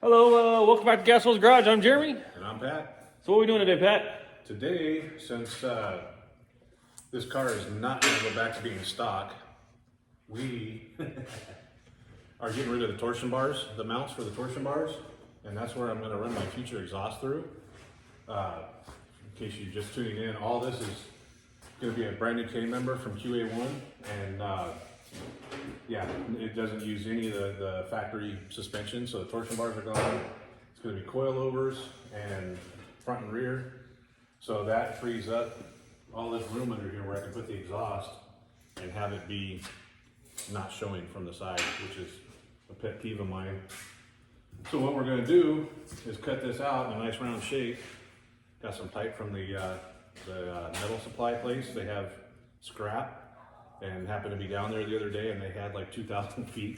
Hello, welcome back to Gas Holes Garage. I'm Jeremy. And I'm Pat. So what are we doing today, Pat? Today, since this car is not going to go back to being stock, we are getting rid of the torsion bars, the mounts for the torsion bars, and that's where I'm going to run my future exhaust through. In case you're just tuning in, all this is going to be a brand new K member from QA1, and yeah, it doesn't use any of the factory suspension, so the torsion bars are gone. It's going to be coilovers and front and rear, so that frees up all this room under here where I can put the exhaust and have it be not showing from the side, which is a pet peeve of mine. So what we're going to do is cut this out in a nice round shape. Got some pipe from the metal supply place. They have scrap, and happened to be down there the other day, and they had like 2,000 feet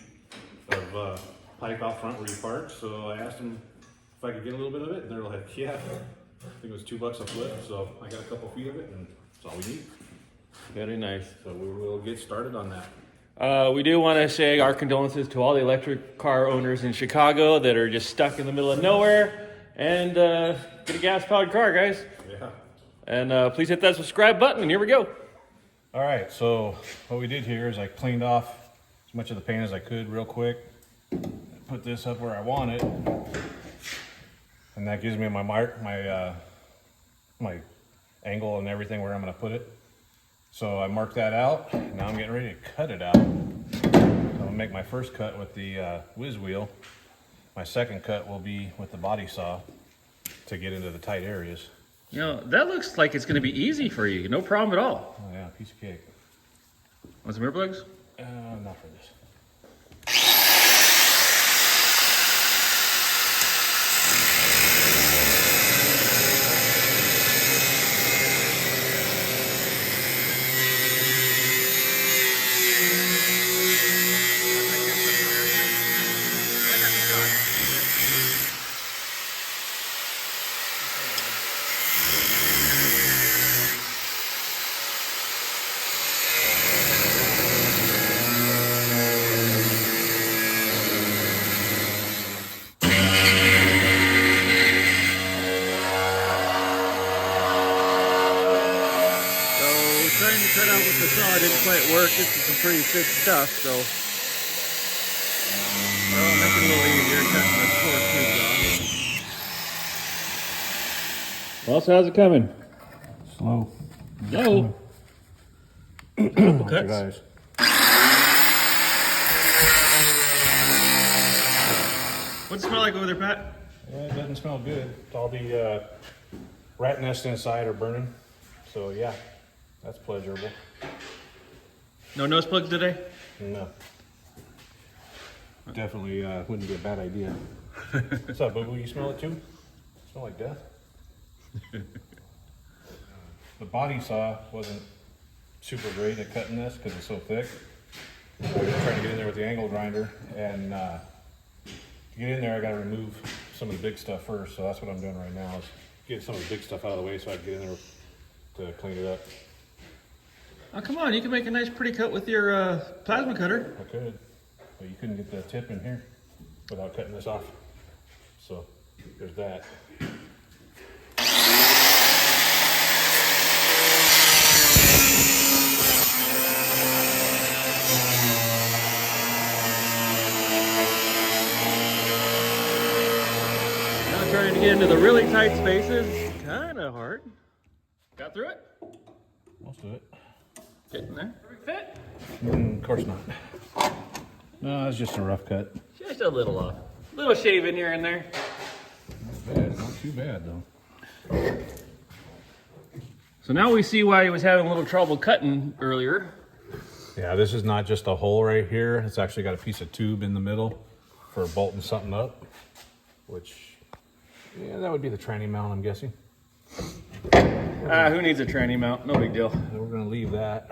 of pipe out front where you park. So I asked them if I could get a little bit of it, and they're like, yeah. I think it was $2 a foot, so I got a couple feet of it, and that's all we need. Very nice. So we will get started on that. We do want to say our condolences to all the electric car owners in Chicago that are just stuck in the middle of nowhere. And get a gas-powered car, guys. Yeah. And please hit that subscribe button, and here we go. All right, so what we did here is I cleaned off as much of the paint as I could real quick. Put this up where I want it. And that gives me my my angle and everything where I'm gonna put it. So I marked that out. Now I'm getting ready to cut it out. So I'm gonna make my first cut with the whiz wheel. My second cut will be with the body saw to get into the tight areas. You know, that looks like it's going to be easy for you. No problem at all. Oh yeah, piece of cake. Want some earplugs? Not for this. Trying to cut out with the saw didn't quite work. This is some pretty thick stuff, so I'll make it a little easier cutting the torque tubes off. Well, so how's it coming? Slow. Slow. Couple cuts. Guys. What's it smell like over there, Pat? Yeah, it doesn't smell good. All the rat nests inside are burning. So yeah. That's pleasurable. No nose plugs today? No. Definitely wouldn't be a bad idea. What's up, boo-boo? You smell it too? Smell like death? The body saw wasn't super great at cutting this because it's so thick. I was trying to get in there with the angle grinder, and to get in there I got to remove some of the big stuff first. So that's what I'm doing right now, is get some of the big stuff out of the way so I can get in there to clean it up. Oh, come on, you can make a nice pretty cut with your plasma cutter. I could, but you couldn't get the tip in here without cutting this off. So there's that. Now trying to get into the really tight spaces, kind of hard. Got through it? Most of it. Getting there. Perfect fit? Of course not. No, it's just a rough cut. Just a little off. Little shave in here and there. Not bad, not too bad though. So now we see why he was having a little trouble cutting earlier. Yeah, this is not just a hole right here. It's actually got a piece of tube in the middle for bolting something up, which, yeah, that would be the tranny mount, I'm guessing. Who needs a tranny mount? No big deal. And we're gonna leave that.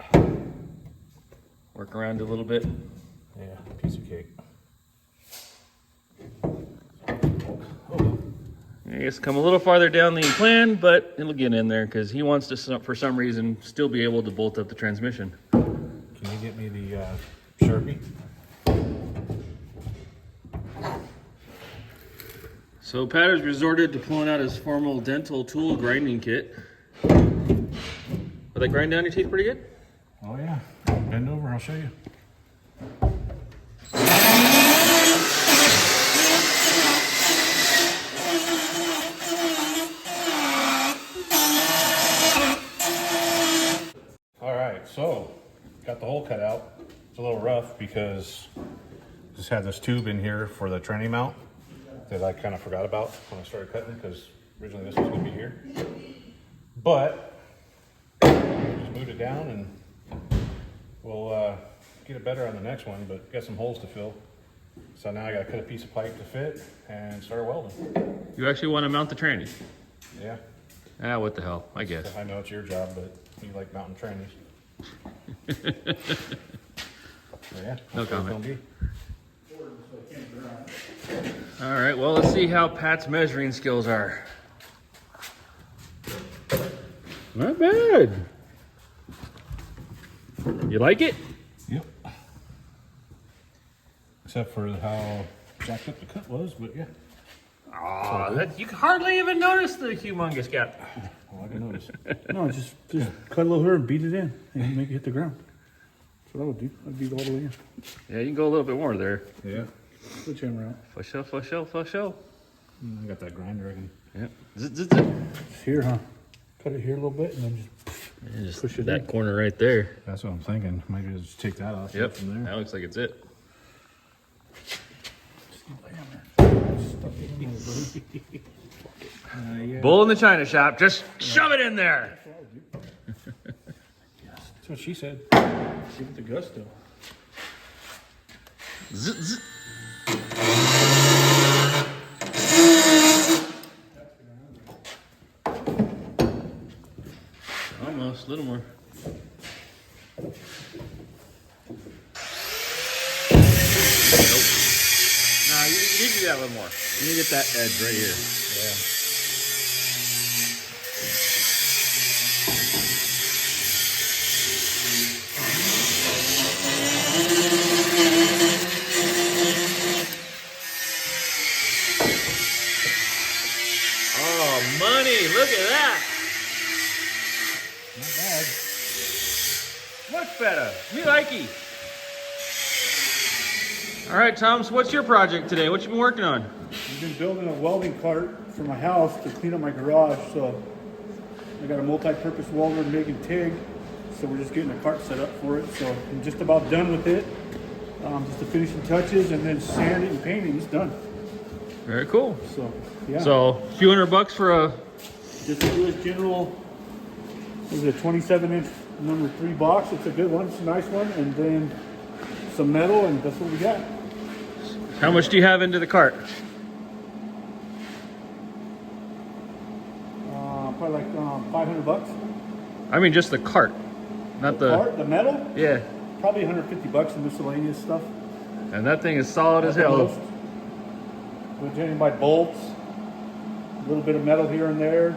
Work around a little bit. Yeah, piece of cake. It's come a little farther down than he planned, but it'll get in there because he wants to, for some reason, still be able to bolt up the transmission. Can you get me the Sharpie? So Pat has resorted to pulling out his formal dental tool grinding kit. Will that grind down your teeth pretty good? Oh yeah. Bend over, I'll show you. All right, so got the hole cut out. It's a little rough because just had this tube in here for the tranny mount that I kind of forgot about when I started cutting, because originally this was going to be here. But just moved it down, and we'll get it better on the next one, but got some holes to fill. So now I got to cut a piece of pipe to fit and start welding. You actually want to mount the tranny? Yeah. Ah, what the hell, I guess. I know it's your job, but you like mounting trannies. So yeah, No that's what it's comment. gonna be. All right, well, let's see how Pat's measuring skills are. Not bad. You like it? Yep. Except for how jacked up the cut was, but yeah. Oh, you can hardly even notice the humongous gap. Well, I can notice. No, just cut a little hair and beat it in and make it hit the ground. That's what I would do. I'd beat it all the way in. Yeah, you can go a little bit more there. Yeah. Sledgehammer out. For sure, for sure, for sure. I got that grinder, I can. Yeah. Zit, zit, zit. Just here, huh? Cut it here a little bit and then just Yeah, just push it that in. corner right there. That's what I'm thinking. Maybe just take that off. Yep, From there. that looks like it's it. Stuff it in there, buddy. Yeah. Bull in the china shop, just shove it in there. That's what she said. Give it the gusto. Zit, zit. Almost, a little more. Nope. Nah, you need to do that a little more. You need to get that edge right here. Yeah. Oh, money! Look at that. Not bad. Much better. Me likey. All right, Tom. So, what's your project today? What you been working on? I've been building a welding cart for my house to clean up my garage. So I got a multi-purpose welder, MIG and TIG. So we're just getting a cart set up for it. So I'm just about done with it. Just the finishing touches and then sand it and paint it. It's done. Very cool. So yeah. So, a few $100 for a. Just a US General. This is a 27-inch number 3 box. It's a good one. It's a nice one. And then some metal, and that's what we got. How much do you have into the cart? Probably like $500. I mean, just the cart, not the. Part, the metal, Yeah, probably $150 in miscellaneous stuff. and that thing is solid as hell. Most. We're getting by bolts, a little bit of metal here and there.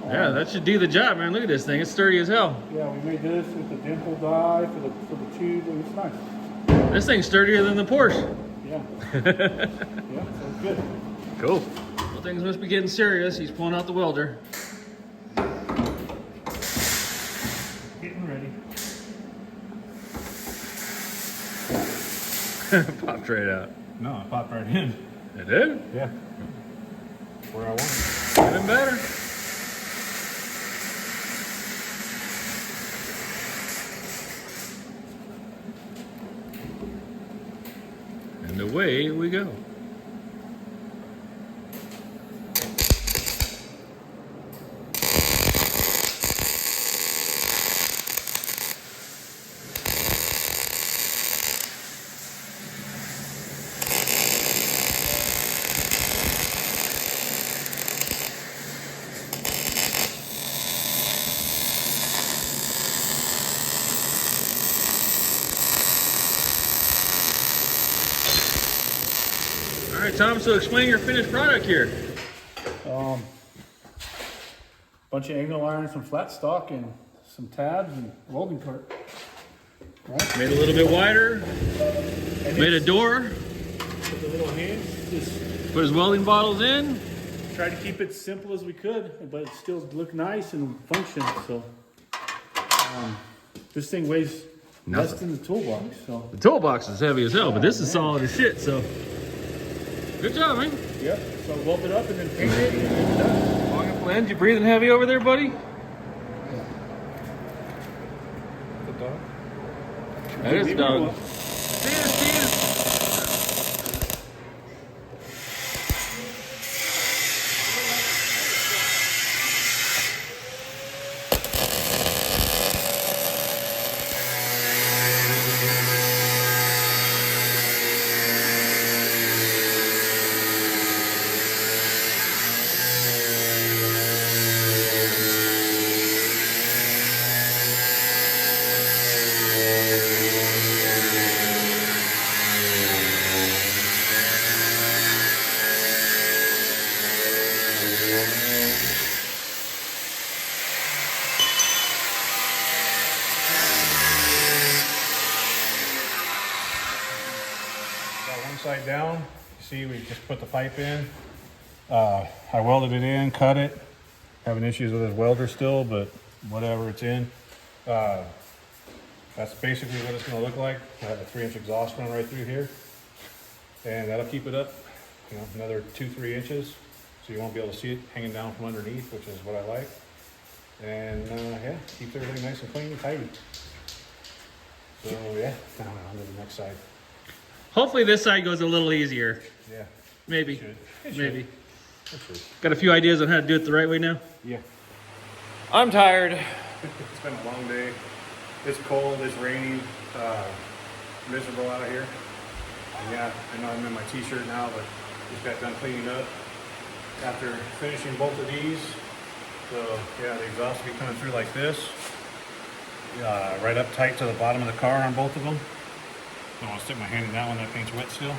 Yeah, that should do the job, man. Look at this thing; it's sturdy as hell. Yeah, we made this with the dimple die for the tube. It's nice. This thing's sturdier than the Porsche. Yeah. Yeah, so it's good. Cool. Well, things must be getting serious. He's pulling out the welder. Getting ready. Popped right out. No, it popped right in. It did? Yeah. Where I want it. Even better. And away we go. All right, Tom, so explain your finished product here. Bunch of angle iron, some flat stock, and some tabs and welding cart. Made a little bit wider, And made a door. with the little hinge, just Put his welding bottles in. Tried to keep it simple as we could, but it still looked nice and functional. So this thing weighs less than the toolbox. So The toolbox is heavy as hell, but this is solid as shit. So good job, man. yep. So I weld it up and then paint it, and it's done. Long and flange. You breathing heavy over there, buddy? That is dog. Side down. You see, we just put the pipe in. I welded it in, cut it. Having issues with his welder still, but whatever, it's in. That's basically what it's going to look like. I have a 3-inch exhaust run right through here, and that'll keep it up, you know, another 2-3 inches, so you won't be able to see it hanging down from underneath, which is what I like. And yeah, keeps everything nice and clean and tidy. So yeah, now on to the next side. Hopefully this side goes a little easier. Yeah. Maybe. It should. Maybe. It should. Got a few ideas on how to do it the right way now? Yeah. I'm tired. It's been a long day. It's cold, it's raining, miserable out of here. And yeah, I know I'm in my t-shirt now, but just got done cleaning up after finishing both of these. So yeah, the exhaust will be coming through like this. Right up tight to the bottom of the car on both of them. Don't want to stick my hand in that one, that paint's wet still.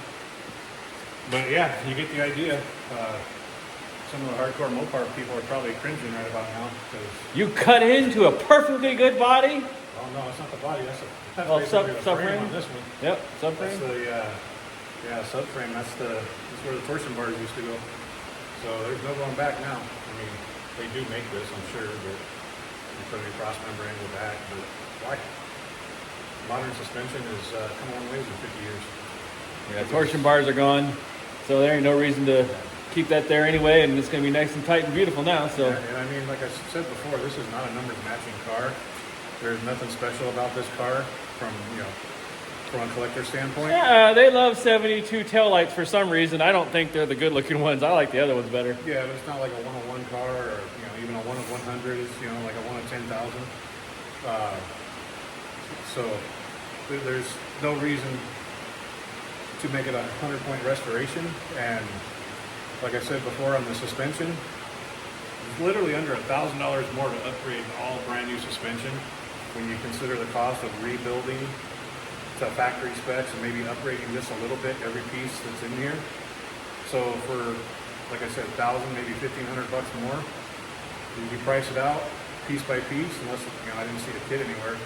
But yeah, you get the idea. Some of the hardcore Mopar people are probably cringing right about now. You cut into a perfectly good body? Oh no, it's not the body, that's subframe? basically the frame on this one. Yep, That's subframe. the, yeah, subframe, that's where the torsion bars used to go. So there's no going back now. I mean, they do make this, I'm sure, but you put a cross membrane in the back, but why? Modern suspension has come a long ways in 50 years. Yeah, torsion bars are gone, so there ain't no reason to keep that there anyway, and it's going to be nice and tight and beautiful now. So, Yeah, and I mean, like I said before, this is not a numbers matching car. There's nothing special about this car from a collector standpoint. yeah, they love 72 taillights for some reason. I don't think they're the good looking ones. I like the other ones better. Yeah, but it's not like a 1 of 1 car, or even a 1 of 100 is like a 1 of 10,000. So there's no reason to make it a 100-point restoration. And like I said before, on the suspension, it's literally under $1,000 more to upgrade all brand new suspension when you consider the cost of rebuilding to factory specs and maybe upgrading just a little bit every piece that's in here. So for, like I said, 1,000, maybe 1,500 bucks more, if you price it out piece by piece, unless I didn't see the kit anywhere,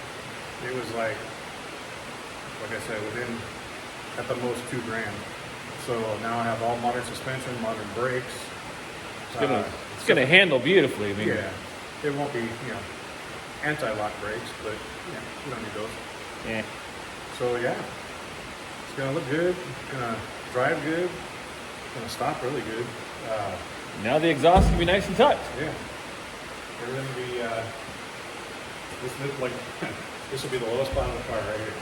it was like I said, within at the most $2,000. So now I have all modern suspension, modern brakes. It's gonna handle beautifully. I mean, Yeah, it won't be anti-lock brakes, but you don't need those. yeah. So yeah, it's gonna look good. It's gonna drive good. It's gonna stop really good. Now the exhaust can be nice and tucked. Yeah, everything will be. This will be the lowest spot on the car right here.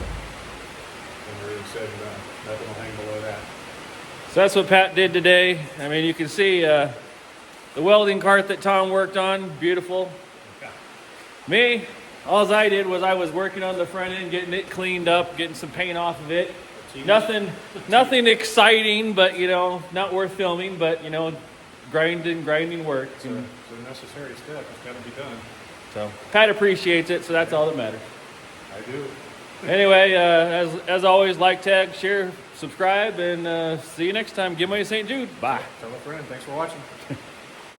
And everything said, nothing will hang below that. So that's what Pat did today. I mean, you can see the welding cart that Tom worked on, beautiful. Yeah. Me, all I did was I was working on the front end, getting it cleaned up, getting some paint off of it. Nothing exciting, but not worth filming, but grinding work. It's a necessary step. It's got to be done. So Pat appreciates it, so that's all that matters. I do. Anyway, as always, like, tag, share, subscribe, and see you next time. Give money to St. Jude. Bye. Tell a friend. Thanks for watching.